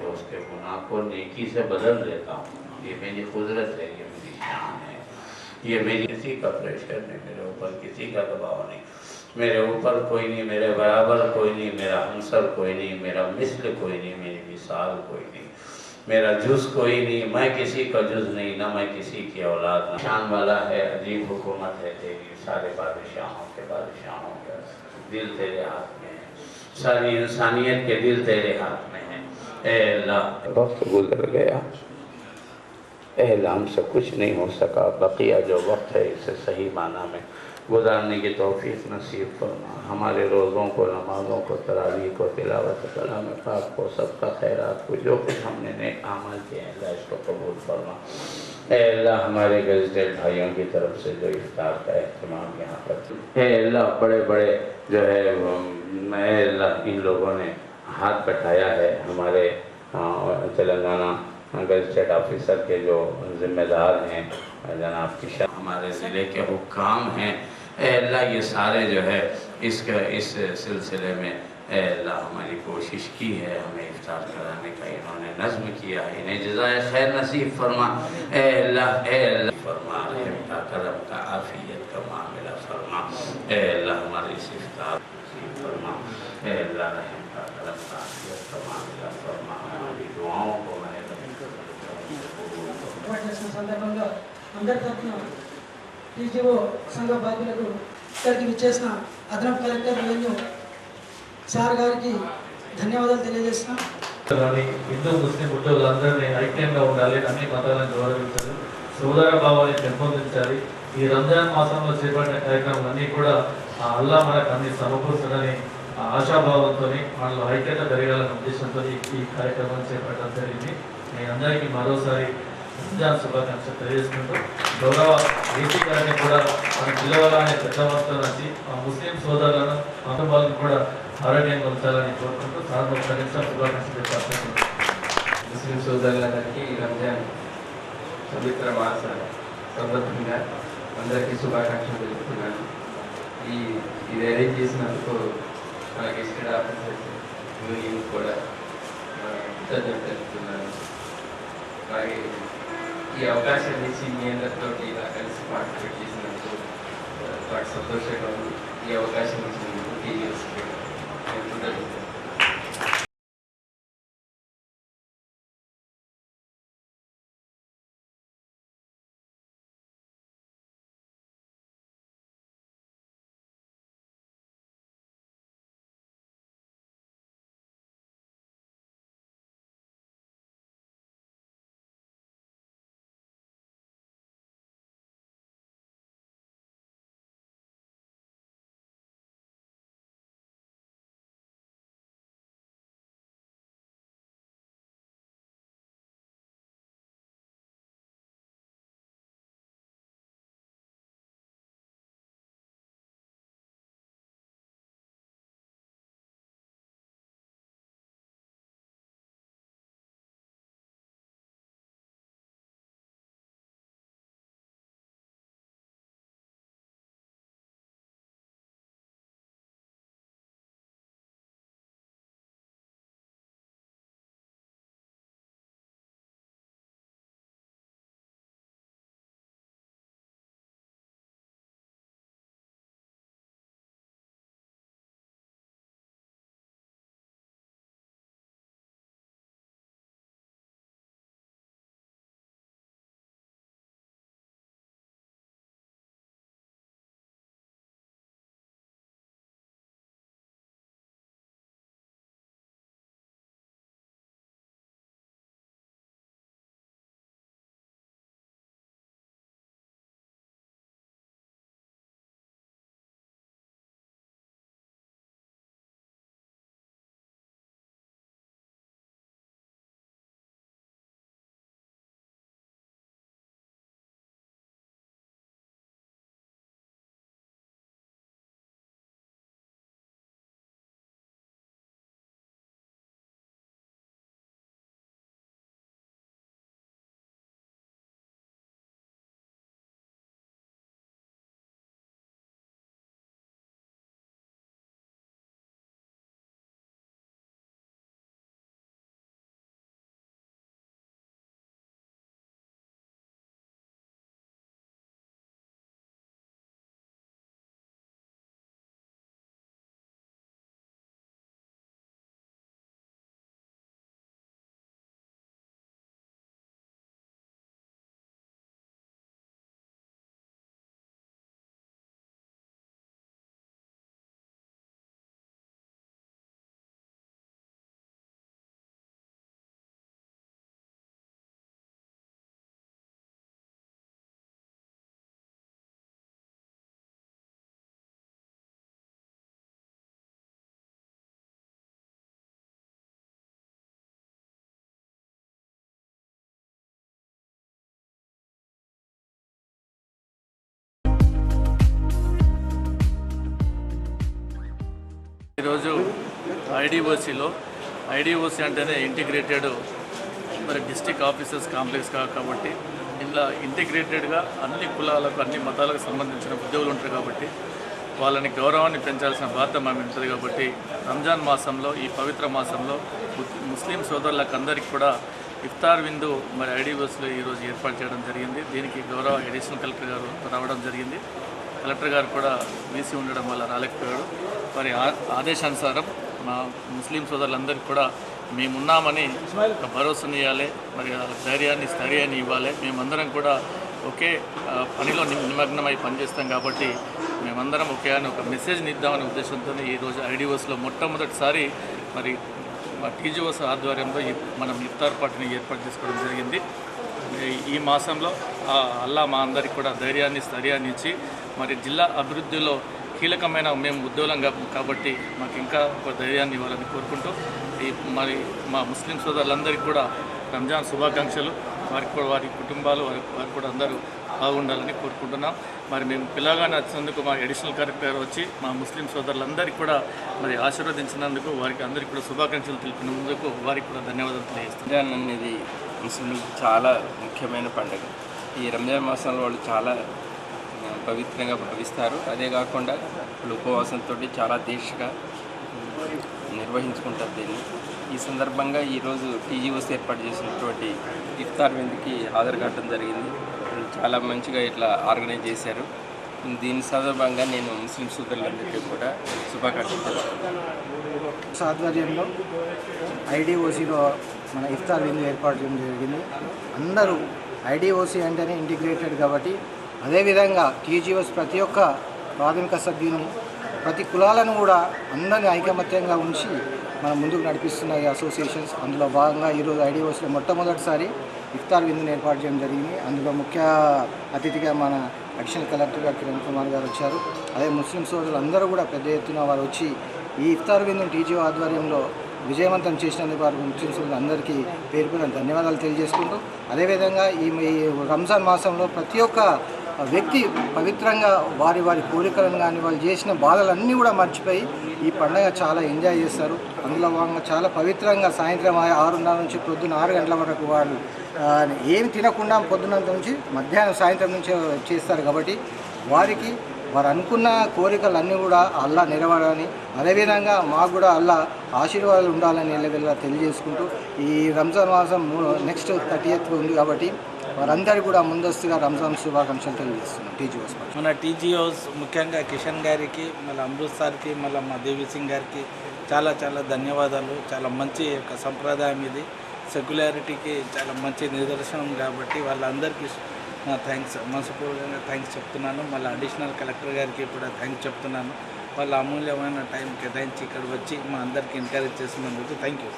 तो उसके गुनाह को नेकी से बदल देता हूँ। ये मेरी कुदरत है, ये मेरी शान है, ये मेरी किसी का प्रेशर नहीं, मेरे ऊपर किसी का दबाव नहीं, मेरे ऊपर कोई नहीं, मेरे बराबर कोई नहीं, मेरा हमसर कोई नहीं, मेरा मिस्ल कोई नहीं, मेरी मिसाल कोई नहीं, मेरा जुज़ कोई नहीं, मैं किसी का जुज़ नहीं, ना मैं किसी की औलाद। ना शान वाला है, अजीब हुकूमत है तेरी, सारे बादशाहों के दिल तेरे हाथ में है, सारी इंसानियत के दिल तेरे हाथ में है। ए अल्लाह, वक्त गुजर गया, ए अल्लाह हमसे कुछ नहीं हो सका, बकिया जो वक्त है इसे सही माना में गुजारने की तौफीक नसीब फरमा। हमारे रोज़ों को, नमाज़ों को, तरावी को, तिलावत कलाम पाक को, सबका खैरात को, जो कुछ हमने नेक अमल किए हैं अल्लाह इसको कबूल फरमा। ए अल्लाह हमारे गज़टेड भाइयों की तरफ से जो इफ्तार का एहतमाम यहाँ पर, ए अल्लाह बड़े बड़े जो है अल्लाह इन लोगों ने हाथ बैठाया है, हमारे तेलंगाना गज़टेड ऑफिसर के जो ज़िम्मेदार हैं जनाब किशन, हमारे ज़िले के हुक्काम हैं, अल्लाह ये सारे जो है इस सिलसिले में अल्लाह हमारी कोशिश की है, हमें इफ्तार कराने का इन्होंने नज़्म किया है, इन्हें जज़ाए खैर नसीब फरमा। अल्लाह फरमा, रहम का, करम का, आफियत का मामला फरमा। अल्लाह हमारे इस इफ्तार नसीब फरमा। अल्लाह रहम का, करम का, आफियत का मामला फरमा। हमारी दुआओं को సందర్భంగా అందరి తరఫున టీజీఓ సంఘ బాధ్యులకు ఇక్కడికి విచ్చేసిన అదనపు కలెక్టర్ రెవెన్యూ సార్ గారికి ధన్యవాదాలు తెలియజేస్తున్నాం. హిందూ ముస్లిం కుటుంబాలందరినీ ఐక్యంగా ఉండాలి, అన్ని మతాలను గౌరవించాలి, సోదర భావాన్ని పెంపొందించాలి. ఈ రంజాన్ మాసంలో చేపట్టిన కార్యక్రమాలన్నీ కూడా అల్లా మనకు అన్ని సమకూర్చాలని ఆశాభావంతో మనలో ఐక్యత పెరగాలనే ఉద్దేశంతో ఈ కార్యక్రమాన్ని చేపట్టడం జరిగింది. నేను అందరికీ మరోసారి రంజాన్ శుభాకాంక్షలు తెలియజేసుకుంటూ గౌరవ ఏసీ గారిని కూడా మనం పిలవాలనే పెద్దవారితో వచ్చి ముస్లిం సోదరులను కుటుంబాలను కూడా ఆరోగ్యంగా ఉంచాలని కోరుకుంటూ సార్ ఒకసారి శుభాకాంక్షలు చెప్పాలి. ముస్లిం సోదరులందరికీ రంజాన్ పవిత్ర మాస సందర్భంగా అందరికీ శుభాకాంక్షలు తెలుపుతున్నాను. ఇది అరేంజ్ చేసినందుకు మనకి ఇష్టం ఆఫీసర్స్ యూనియన్ కూడా కృతజ్ఞతలు తెలుపుతున్నాను. అలాగే ఈ అవకాశాన్ని ఇచ్చి మీ అందరితో ఇలా కలిసి పార్టిసిపేట్ చేసినందుకు నాకు సంతోషంగా ఉంది. ఈ అవకాశం ఇచ్చినందుకు టీజీఎస్కి నేను కృతజ్ఞతలు. ఈరోజు ఐడిఓసి అంటేనే ఇంటిగ్రేటెడ్ మరి డిస్ట్రిక్ట్ ఆఫీసర్స్ కాంప్లెక్స్ కాబట్టి ఇలా ఇంటిగ్రేటెడ్గా అన్ని కులాలకు అన్ని మతాలకు సంబంధించిన ఉద్యోగులు ఉంటారు కాబట్టి వాళ్ళని గౌరవాన్ని పెంచాల్సిన బాధ్యత మనం ఉంటుంది కాబట్టి రంజాన్ మాసంలో ఈ పవిత్ర మాసంలో ముస్లిం సోదరులకు అందరికీ కూడా ఇఫ్తార్ విందు మరి ఐడిఓసిలో ఈరోజు ఏర్పాటు చేయడం జరిగింది. దీనికి గౌరవ అడిషనల్ కలెక్టర్ గారు రావడం జరిగింది. కలెక్టర్ గారు కూడా వీసీ ఉండడం వల్ల రాలేకపోయాడు. మరి ఆదేశానుసారం మా ముస్లిం సోదరులందరికీ కూడా మేమున్నామని ఒక భరోసాని ఇవ్వాలి, మరి ధైర్యాన్ని స్థైర్యాన్ని ఇవ్వాలి. మేమందరం కూడా ఒకే పనిలో నిమగ్నమై పనిచేస్తాం కాబట్టి మేమందరం ఒకే అని ఒక మెసేజ్ని ఇద్దామనే ఉద్దేశంతో ఈరోజు ఐడిఓస్లో మొట్టమొదటిసారి మరి టీజీఓస్ ఆధ్వర్యంలో మనం ఇఫ్తార్ పార్టీని ఏర్పాటు చేసుకోవడం జరిగింది. ఈ మాసంలో అల్లా మా అందరికి కూడా ధైర్యాన్ని స్థైర్యాన్ని ఇచ్చి మరి జిల్లా అభివృద్ధిలో కీలకమైన మేము ఉద్యోగం కాబట్టి మాకు ఇంకా ఒక ధైర్యాన్ని ఇవ్వాలని కోరుకుంటూ మరి మా ముస్లిం సోదరులందరికీ కూడా రంజాన్ శుభాకాంక్షలు. వారి కుటుంబాలు వారు కూడా అందరూ బాగుండాలని కోరుకుంటున్నాం. మరి మేము పిల్లగానే వచ్చినందుకు మా అడిషనల్ కలెక్టర్ గారు వచ్చి మా ముస్లిం సోదరులందరికీ కూడా మరి ఆశీర్వదించినందుకు వారికి అందరికీ కూడా శుభాకాంక్షలు తెలిపినందుకు వారికి కూడా ధన్యవాదాలు తెలియజేస్తాం. రంజాన్ అనేది ముస్లింలకు చాలా ముఖ్యమైన పండుగ. ఈ రంజాన్ మాసంలో వాళ్ళు చాలా పవిత్రంగా భావిస్తారు. అదే కాకుండా వాళ్ళు ఉపవాసంతో చాలా దీక్షగా నిర్వహించుకుంటారు దీన్ని. ఈ సందర్భంగా ఈరోజు టీజీఓస్ ఏర్పాటు చేసినటువంటి ఇఫ్తార్ విందుకి హాజరు కావడం జరిగింది. చాలా మంచిగా ఇట్లా ఆర్గనైజ్ చేశారు. దీని సందర్భంగా నేను ముస్లిం సోదరులందరికీ కూడా శుభాకాంక్షలు తెలుపుతున్నాను. ఆధ్వర్యంలో ఐడిఓసిలో మన ఇఫ్తార్ విందు ఏర్పాటు చేయడం జరిగింది. అందరూ ఐడిఓసి అంటేనే ఇంటిగ్రేటెడ్ కాబట్టి అదేవిధంగా టీజీఓస్ ప్రతి ఒక్క ప్రాథమిక సభ్యుని ప్రతి కులాలను కూడా అందరినీ ఐకమత్యంగా ఉంచి మనం ముందుకు నడిపిస్తున్న ఈ అసోసియేషన్స్. అందులో భాగంగా ఈరోజు ఐడిఓస్లో మొట్టమొదటిసారి ఇఫ్తార్ విందును ఏర్పాటు చేయడం జరిగింది. అందులో ముఖ్య అతిథిగా మన అడిషనల్ కలెక్టర్ గారు కిరణ్ కుమార్ గారు వచ్చారు. అదే ముస్లిం సోదరులు అందరూ కూడా పెద్ద ఎత్తున వారు వచ్చి ఈ ఇఫ్తార్ విందును టీజీఓ ఆధ్వర్యంలో విజయవంతం చేసినందుకు వారు ముస్లిం సోదరులు అందరికీ పేరు పేరున ధన్యవాదాలు తెలియజేసుకుంటూ అదేవిధంగా ఈ రంజాన్ మాసంలో ప్రతి ఒక్క వ్యక్తి పవిత్రంగా వారి కోరికలను కానీ వాళ్ళు చేసిన బాధలన్నీ కూడా మర్చిపోయి ఈ పండుగ చాలా ఎంజాయ్ చేస్తారు. అందులో భాగంగా చాలా పవిత్రంగా సాయంత్రం 6:30 నుంచి పొద్దున్న 6 గంటల వరకు వాళ్ళు ఏమి తినకుండా పొద్దున్నంత నుంచి మధ్యాహ్నం సాయంత్రం నుంచి చేస్తారు కాబట్టి వారు అనుకున్న కోరికలన్నీ కూడా అల్లా నెరవేరాలని అదేవిధంగా మాకు కూడా అల్లా ఆశీర్వాదాలు ఉండాలని ఎల్లవెల్లా తెలియజేసుకుంటూ ఈ రంజాన్ మాసం నెక్స్ట్ 30th ఉంది కాబట్టి వారందరూ కూడా ముందస్తుగా రంజాన్ శుభాకాంక్షలు తెలియజేస్తున్నాం. టీజీఓస్ మన టీజీఓస్ ముఖ్యంగా కిషన్ గారికి, మళ్ళీ అమృత్ సార్కి, మళ్ళీ మా దేవి సింగ్ గారికి చాలా ధన్యవాదాలు. చాలా మంచి ఒక సంప్రదాయం ఇది, సెక్యులారిటీకి చాలా మంచి నిదర్శనం కాబట్టి వాళ్ళందరికీ థ్యాంక్స్, మనస్ఫూర్తిగా థ్యాంక్స్ చెప్తున్నాను. మళ్ళీ అడిషనల్ కలెక్టర్ గారికి కూడా థ్యాంక్స్ చెప్తున్నాను. వాళ్ళ అమూల్యమైన టైం కేటాయించి ఇక్కడ వచ్చి మా అందరికీ ఎంకరేజ్ చేసినందుకు థ్యాంక్ యూ.